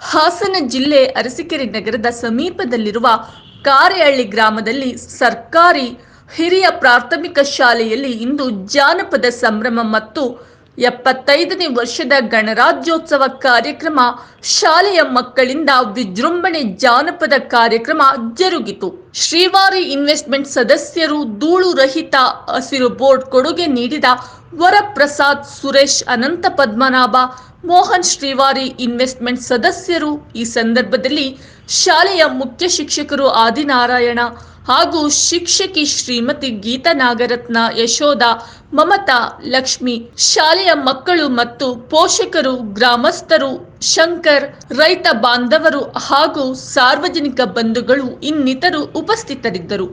ಹಾಸನ ಜಿಲ್ಲೆ ಅರಸೀಕೆರೆ ನಗರದ ಸಮೀಪದಲ್ಲಿರುವ ಕಾರೆಹಳ್ಳಿ ಗ್ರಾಮದಲ್ಲಿ ಸರ್ಕಾರಿ ಹಿರಿಯ ಪ್ರಾಥಮಿಕ ಶಾಲೆಯಲ್ಲಿ ಇಂದು ಜಾನಪದ ಸಂಭ್ರಮ ಮತ್ತು 75ನೇ ವರ್ಷದ ಗಣರಾಜ್ಯೋತ್ಸವ ಕಾರ್ಯಕ್ರಮ ಶಾಲೆಯ ಮಕ್ಕಳಿಂದ ವಿಜೃಂಭಣೆ ಜಾನಪದ ಕಾರ್ಯಕ್ರಮ ಜರುಗಿತು. ಶ್ರೀವಾರಿ ಇನ್ವೆಸ್ಟ್ಮೆಂಟ್ ಸದಸ್ಯರು ಧೂಳು ರಹಿತ ಹಸಿರು ಬೋರ್ಡ್ ಕೊಡುಗೆ ನೀಡಿದ ವರಪ್ರಸಾದ್, ಸುರೇಶ್, ಅನಂತ ಪದ್ಮನಾಭ, ಮೋಹನ್ ಶ್ರೀವಾರಿ ಇನ್ವೆಸ್ಟ್ಮೆಂಟ್ ಸದಸ್ಯರು ಈ ಸಂದರ್ಭದಲ್ಲಿ ಶಾಲೆಯ ಮುಖ್ಯ ಶಿಕ್ಷಕರು ಆದಿನಾರಾಯಣ ಹಾಗೂ ಶಿಕ್ಷಕಿ ಶ್ರೀಮತಿ ಗೀತಾ ನಾಗರತ್ನ, ಯಶೋಧ, ಮಮತಾ, ಲಕ್ಷ್ಮಿ, ಶಾಲೆಯ ಮಕ್ಕಳು ಮತ್ತು ಪೋಷಕರು, ಗ್ರಾಮಸ್ಥರು, ಶಂಕರ್, ರೈತ ಬಾಂಧವರು ಹಾಗೂ ಸಾರ್ವಜನಿಕ ಬಂಧುಗಳು ಇನ್ನಿತರು ಉಪಸ್ಥಿತರಿದ್ದರು.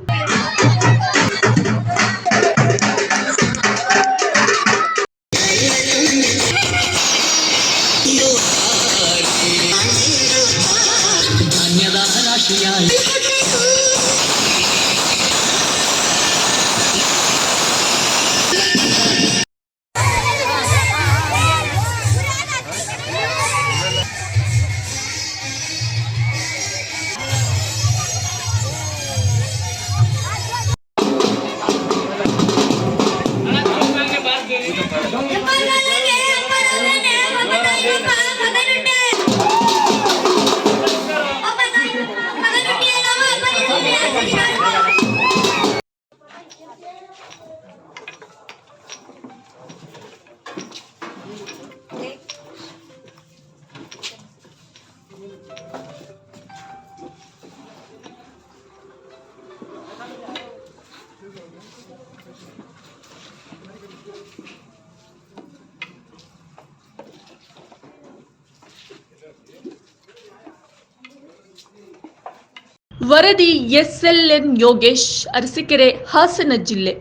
ವರದಿ SLN ಯೋಗೇಶ್, ಅರಸೀಕೆರೆ, ಹಾಸನ ಜಿಲ್ಲೆ.